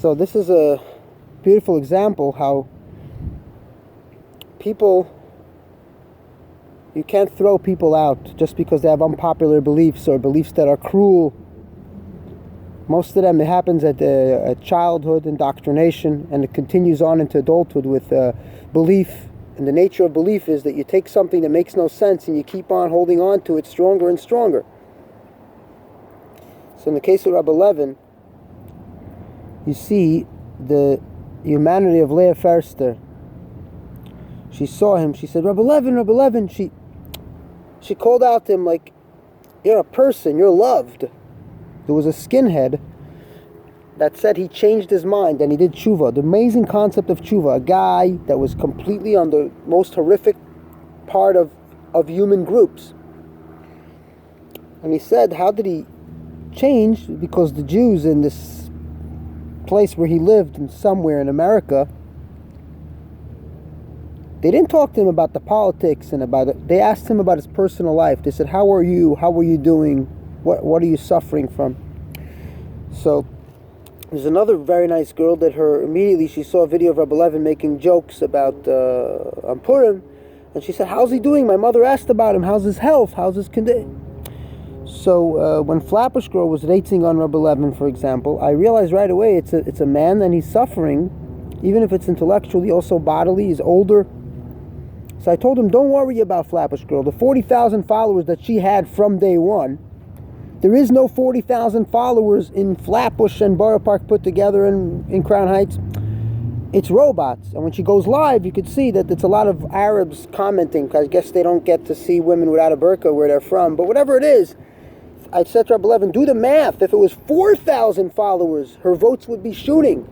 So this is a beautiful example how people, you can't throw people out just because they have unpopular beliefs or beliefs that are cruel. Most of them, it happens at childhood indoctrination, and it continues on into adulthood with belief. And the nature of belief is that you take something that makes no sense and you keep on holding on to it stronger and stronger. So in the case of Rabbi Levin, you see the humanity of Leah Ferster. She saw him, she said, Rabbi Levin. She called out to him like, you're a person, you're loved. There was a skinhead that said he changed his mind and he did tshuva. The amazing concept of tshuva. A guy that was completely on the most horrific part of human groups. And he said, how did he change? Because the Jews in this place where he lived, in somewhere in America, they didn't talk to him about the politics and about it. They asked him about his personal life. They said, how are you? How are you doing? What are you suffering from? So there's another very nice girl that immediately she saw a video of Rabbi Levin making jokes about Purim, and she said, how's he doing? My mother asked about him. How's his health? How's his condition? So when Flatbush Girl was rating on Rabbi Levin, for example, I realized right away it's a man and he's suffering, even if it's intellectually, also bodily. He's older. So I told him, don't worry about Flatbush Girl. The 40,000 followers that she had from day one, there is no 40,000 followers in Flatbush and Borough Park put together in Crown Heights. It's robots. And when she goes live, you could see that it's a lot of Arabs commenting, because I guess they don't get to see women without a burqa where they're from. But whatever it is, I said to Rabbi Levin, do the math. If it was 4,000 followers, her votes would be shooting.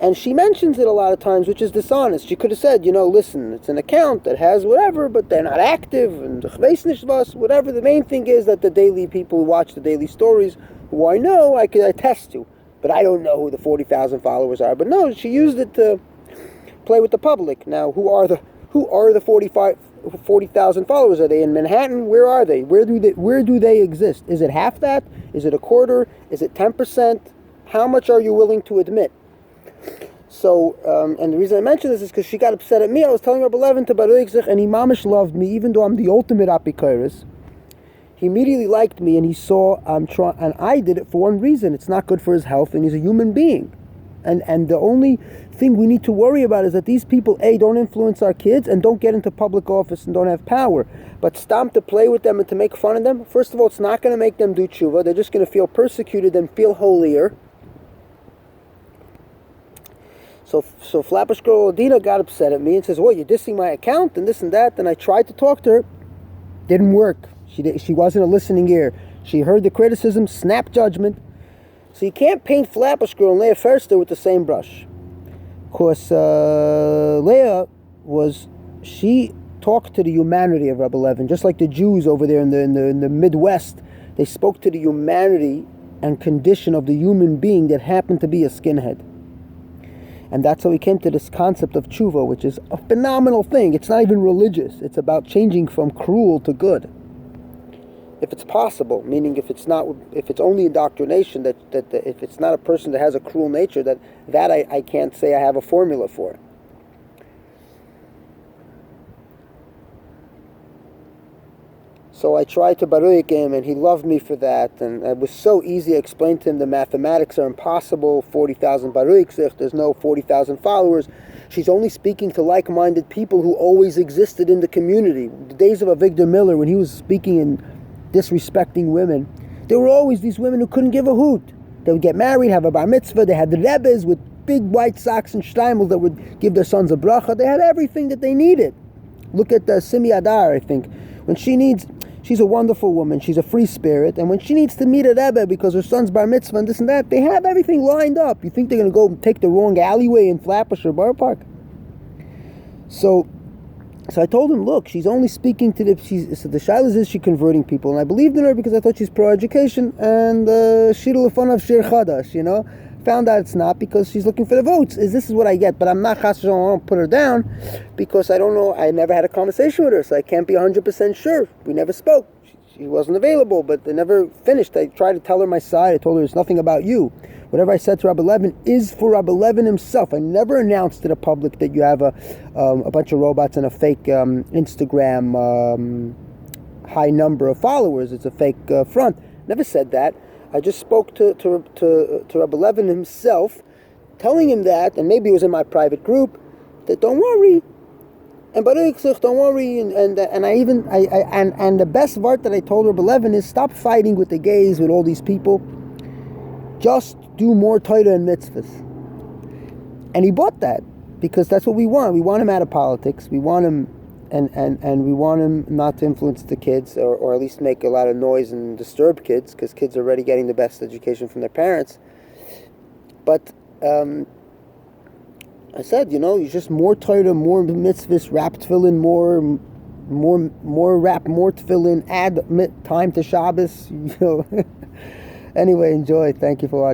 And she mentions it a lot of times, which is dishonest. She could have said, listen, it's an account that has whatever, but they're not active, and whatever. The main thing is that the daily people who watch the daily stories, who I know, I can attest to, but I don't know who the 40,000 followers are. But no, she used it to play with the public. Now, who are the 40,000 followers? Are they in Manhattan? Where are they? Where do they exist? Is it half that? Is it a quarter? Is it 10%? How much are you willing to admit? So, and the reason I mention this is because she got upset at me. I was telling Rabbi Levin to Baruch Zich, and he mamish loved me, even though I'm the ultimate apikairis. He immediately liked me, and he saw I'm trying, and I did it for one reason. It's not good for his health, and he's a human being. And the only thing we need to worry about is that these people, A, don't influence our kids, and don't get into public office and don't have power. But stomp to play with them and to make fun of them, first of all, it's not going to make them do tshuva. They're just going to feel persecuted and feel holier. So Flatbush Girl Adina got upset at me and says, well, you're dissing my account and this and that. And I tried to talk to her. Didn't work. She wasn't a listening ear. She heard the criticism, snapped judgment. So you can't paint Flatbush Girl and Leah Ferster with the same brush. Because Leah she talked to the humanity of Rabbi Levin, just like the Jews over there in the Midwest. They spoke to the humanity and condition of the human being that happened to be a skinhead. And that's how we came to this concept of tshuva, which is a phenomenal thing. It's not even religious. It's about changing from cruel to good. If it's possible, meaning if it's only indoctrination, that if it's not a person that has a cruel nature, that I can't say I have a formula for. So I tried to baruch him, and he loved me for that. And it was so easy. I explained to him the mathematics are impossible. 40,000 baruch, there's no 40,000 followers. She's only speaking to like-minded people who always existed in the community. The days of Avigdor Miller, when he was speaking and disrespecting women, there were always these women who couldn't give a hoot. They would get married, have a bar mitzvah. They had the rebbes with big white socks and shteimels that would give their sons a bracha. They had everything that they needed. Look at Simi Adar, I think. When she's a wonderful woman, she's a free spirit, and when she needs to meet a rebbe because her son's bar mitzvah and this and that, they have everything lined up. You think they're going to go take the wrong alleyway in Flatbush or Borough Park? So I told him, look, she's only speaking to the shayla is she converting people, and I believed in her because I thought she's pro-education, and shirul of shir chadash, Found out it's not, because she's looking for the votes. This is what I get, but I'm not chas v'shalom, I don't put her down, because I don't know, I never had a conversation with her, so I can't be 100% sure. We never spoke. She wasn't available, but they never finished. I tried to tell her my side. I told her it's nothing about you. Whatever I said to Rabbi Levin is for Rabbi Levin himself. I never announced to the public that you have a bunch of robots and a fake Instagram high number of followers. It's a fake front. Never said that. I just spoke to Rabbi Levin himself, telling him that, and maybe it was in my private group, that don't worry. And don't worry, and the best part that I told Rabbi Levin is stop fighting with the gays, with all these people. Just do more Torah and mitzvahs. And he bought that, because that's what we want. We want him out of politics. We want him, and we want him not to influence the kids, or at least make a lot of noise and disturb kids, because kids are already getting the best education from their parents. But I said, you just more Torah, more mitzvahs, rap tefillin, more rap, more tefillin, add time to Shabbos. Anyway, enjoy. Thank you for watching.